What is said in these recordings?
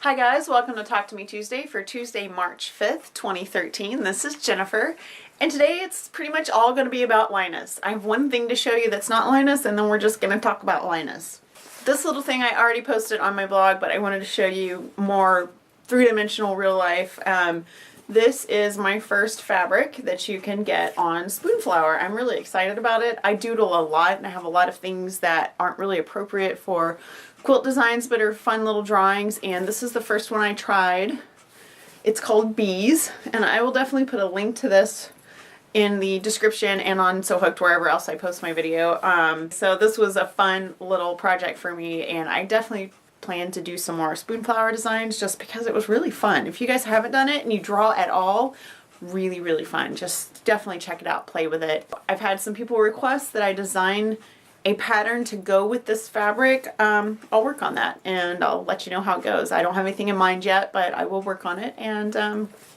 Hi guys, welcome to Talk to Me Tuesday for Tuesday, March 5th, 2013. This is Jennifer, and today it's pretty much all going to be about Linus. I have one thing to show you that's not Linus, and then we're just going to talk about Linus. This little thing I already posted on my blog, but I wanted to show you more three-dimensional real life. This is my first fabric that you can get on Spoonflower. I'm really excited about it. I doodle a lot, and I have a lot of things that aren't really appropriate for quilt designs but are fun little drawings, and this is the first one I tried. It's called Bees, and I will definitely put a link to this in the description and on So Hooked, wherever else I post my video. So this was a fun little project for me, and I definitely plan to do some more Spoonflower designs just because it was really fun. If you guys haven't done it and you draw at all, really fun. Just definitely check it out, play with it. I've had some people request that I design a pattern to go with this fabric. I'll work on that and I'll let you know how it goes. I don't have anything in mind yet, but I will work on it, and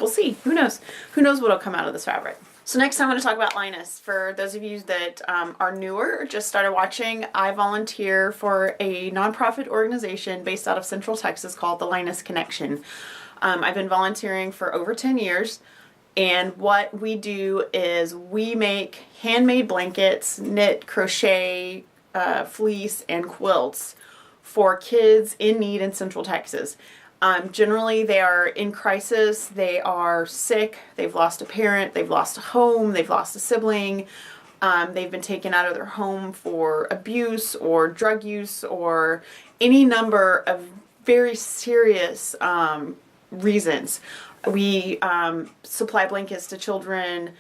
we'll see. Who knows? Who knows what'll come out of this fabric. So next I'm going to talk about Linus. For those of you that are newer or just started watching, I volunteer for a nonprofit organization based out of Central Texas called the Linus Connection. I've been volunteering for over 10 years. And what we do is we make handmade blankets, knit, crochet, fleece, and quilts for kids in need in Central Texas. Generally they are in crisis, they are sick, they've lost a parent, they've lost a home, they've lost a sibling, they've been taken out of their home for abuse or drug use or any number of very serious reasons. We supply blankets to children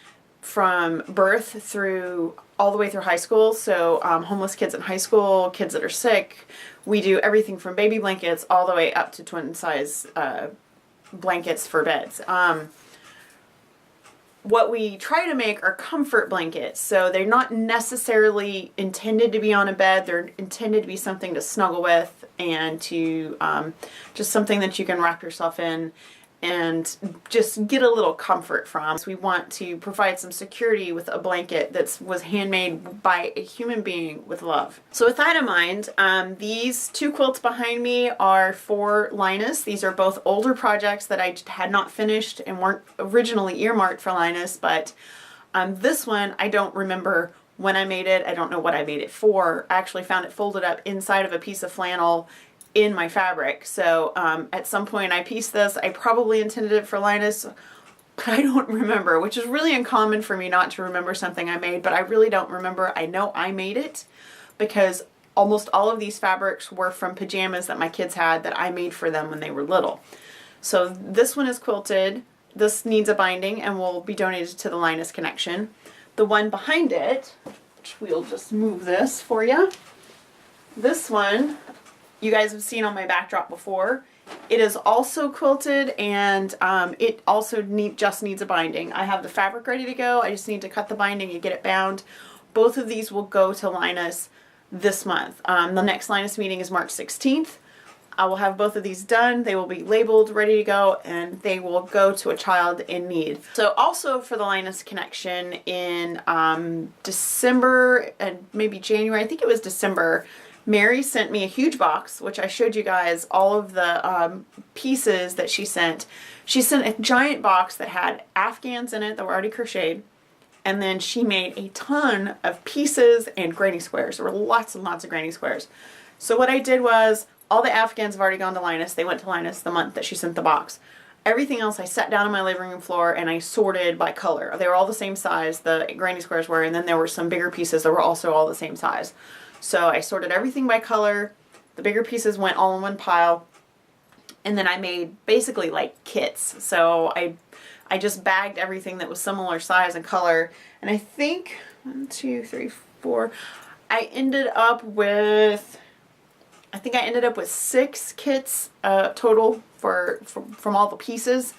from birth through all the way through high school. So homeless kids in high school, kids that are sick. We do everything from baby blankets all the way up to twin size blankets for beds. What we try to make are comfort blankets. So they're not necessarily intended to be on a bed. They're intended to be something to snuggle with and to just something that you can wrap yourself in and just get a little comfort from. So we want to provide some security with a blanket that was handmade by a human being with love. So with that in mind, these two quilts behind me are for Linus. These are both older projects that I had not finished and weren't originally earmarked for Linus, but this one I don't remember when I made it. I don't know what I made it for. I actually found it folded up inside of a piece of flannel in my fabric. So at some point I pieced this. I probably intended it for Linus, but I don't remember, which is really uncommon for me not to remember something I made, but I really don't remember. I know I made it because almost all of these fabrics were from pajamas that my kids had that I made for them when they were little. So this one is quilted. This needs a binding and will be donated to the Linus Connection. The one behind it, which we'll just move this for you. This one you guys have seen on my backdrop before. It is also quilted, and it also just needs a binding. I have the fabric ready to go. I just need to cut the binding and get it bound. Both of these will go to Linus this month. The next Linus meeting is March 16th. I will have both of these done. They will be labeled, ready to go, and they will go to a child in need. So also for the Linus Connection in December and maybe January, I think it was December, Mary sent me a huge box, which I showed you guys all of the pieces that she sent. She sent a giant box that had Afghans in it that were already crocheted, and then she made a ton of pieces and granny squares. There were lots and lots of granny squares. So what I did was, all the Afghans have already gone to Linus. They went to Linus the month that she sent the box. Everything else I sat down on my living room floor and I sorted by color. They were all the same size, the granny squares were, and then there were some bigger pieces that were also all the same size. So I sorted everything by color. The bigger pieces went all in one pile. And then I made basically like kits. So I just bagged everything that was similar size and color. And I think 1, 2, 3, 4. I ended up with 6 kits total from all the pieces.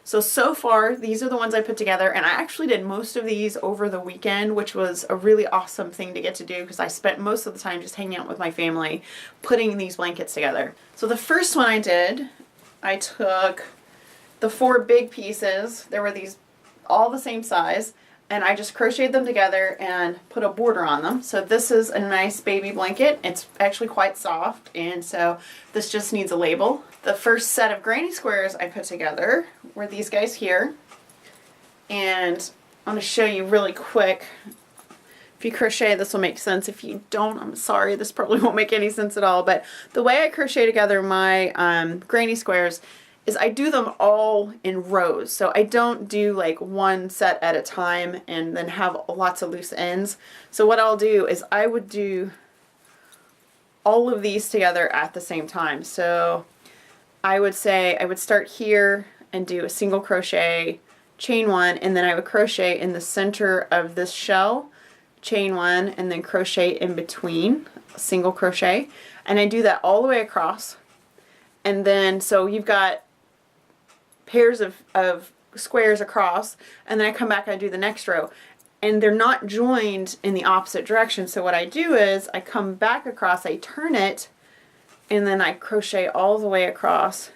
So far, these are the ones I put together, and I actually did most of these over the weekend, which was a really awesome thing to get to do because I spent most of the time just hanging out with my family, putting these blankets together. So the first one I did, I took the 4 big pieces. There were these all the same size. and I just crocheted them together and put a border on them. So this is a nice baby blanket. It's actually quite soft, and so this just needs a label. The first set of granny squares I put together were these guys here, and I'm going to show you really quick. If you crochet, this will make sense. If you don't, I'm sorry, this probably won't make any sense at all. But the way I crochet together my granny squares is I do them all in rows. So I don't do like one set at a time and then have lots of loose ends. So what I'll do is I would do all of these together at the same time. So I would say I would start here and do a single crochet, chain one, and then I would crochet in the center of this shell, chain one, and then crochet in between, single crochet. And I do that all the way across. And then so you've got pairs of squares across, and then I come back and I do the next row, and they're not joined in the opposite direction. So what I do is I come back across, I turn it, and then I crochet all the way across.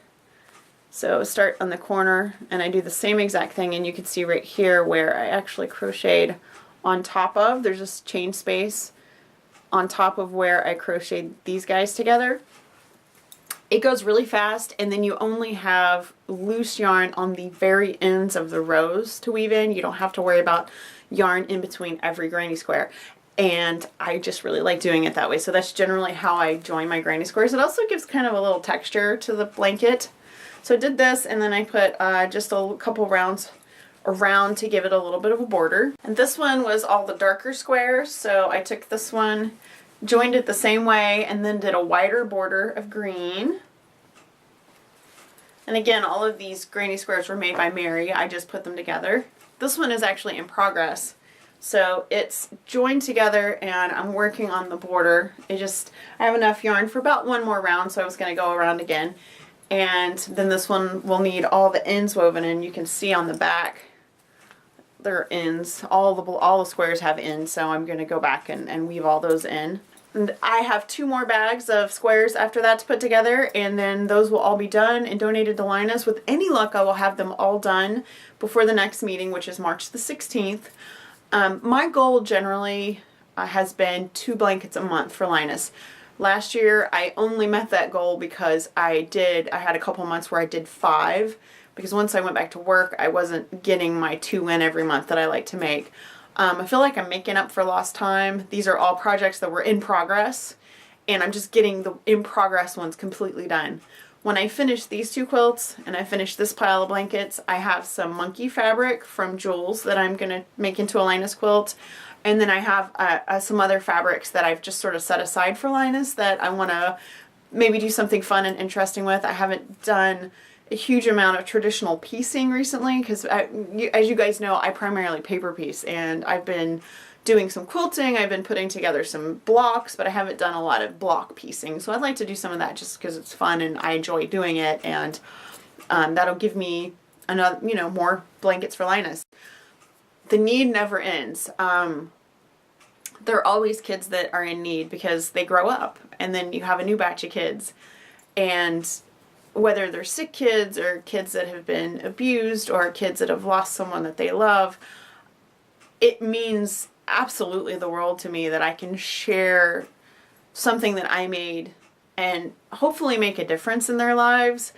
So start on the corner and I do the same exact thing, and you can see right here where I actually crocheted on top of, there's this chain space on top of where I crocheted these guys together. It goes really fast, and then you only have loose yarn on the very ends of the rows to weave in. You don't have to worry about yarn in between every granny square. And I just really like doing it that way. So that's generally how I join my granny squares. It also gives kind of a little texture to the blanket. So I did this, and then I put just a couple rounds around to give it a little bit of a border. And this one was all the darker squares. So I took this one, joined it the same way, and then did a wider border of green. And again, all of these granny squares were made by Mary. I just put them together. This one is actually in progress. So it's joined together, and I'm working on the border. I have enough yarn for about one more round, so I was going to go around again. And then this one will need all the ends woven in. You can see on the back there are ends. All the squares have ends, so I'm going to go back and weave all those in. And I have 2 more bags of squares after that to put together, and then those will all be done and donated to Linus. With any luck, I will have them all done before the next meeting, which is March the 16th. My goal generally has been 2 blankets a month for Linus. Last year, I only met that goal because I had a couple months where I did 5, because once I went back to work, I wasn't getting my 2 in every month that I like to make. I feel like I'm making up for lost time. These are all projects that were in progress, and I'm just getting the in progress ones completely done. When I finish these 2 quilts and I finish this pile of blankets, I have some monkey fabric from Jules that I'm going to make into a Linus quilt. And then I have some other fabrics that I've just sort of set aside for Linus that I want to maybe do something fun and interesting with. I haven't done a huge amount of traditional piecing recently because, as you guys know, I primarily paper piece, and I've been doing some quilting. I've been putting together some blocks, but I haven't done a lot of block piecing. So I'd like to do some of that just because it's fun and I enjoy doing it, and that'll give me another, more blankets for Linus. The need never ends. There are always kids that are in need because they grow up, and then you have a new batch of kids, and whether they're sick kids or kids that have been abused or kids that have lost someone that they love, it means absolutely the world to me that I can share something that I made and hopefully make a difference in their lives.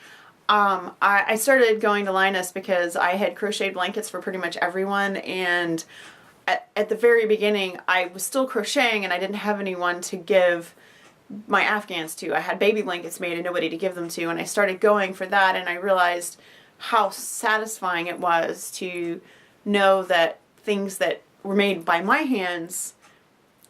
I started going to Linus because I had crocheted blankets for pretty much everyone, and at the very beginning I was still crocheting and I didn't have anyone to give my Afghans to. I had baby blankets made and nobody to give them to, and I started going for that, and I realized how satisfying it was to know that things that were made by my hands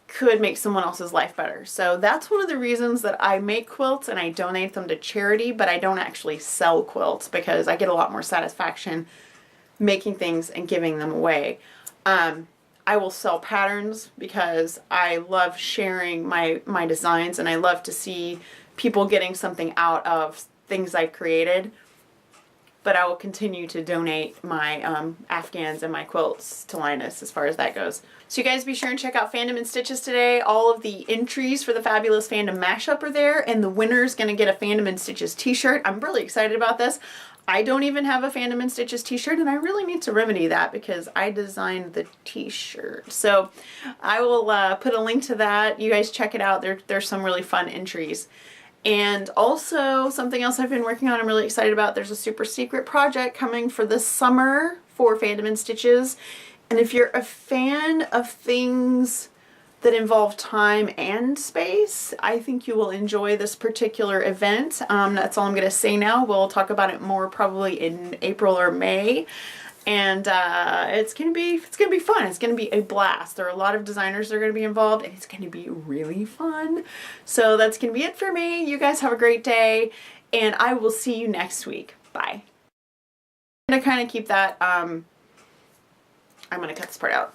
could make someone else's life better. So that's one of the reasons that I make quilts and I donate them to charity, but I don't actually sell quilts because I get a lot more satisfaction making things and giving them away. I will sell patterns because I love sharing my designs, and I love to see people getting something out of things I've created. But I will continue to donate my Afghans and my quilts to Linus as far as that goes. So you guys be sure and check out Fandom and Stitches today. All of the entries for the Fabulous Fandom Mashup are there, and the winner's going to get a Fandom and Stitches t-shirt. I'm really excited about this. I don't even have a Fandom and Stitches t-shirt, and I really need to remedy that because I designed the t-shirt. So I will put a link to that. You guys check it out. There's some really fun entries. And also something else I've been working on I'm really excited about. There's a super secret project coming for this summer for Fandom and Stitches. And if you're a fan of things that involve time and space, I think you will enjoy this particular event. That's all I'm going to say now. We'll talk about it more probably in April or May. And it's gonna be fun. It's gonna be a blast. There are a lot of designers that are gonna be involved, and it's gonna be really fun. So that's gonna be it for me. You guys have a great day, and I will see you next week. Bye. I'm gonna kind of keep that. I'm gonna cut this part out.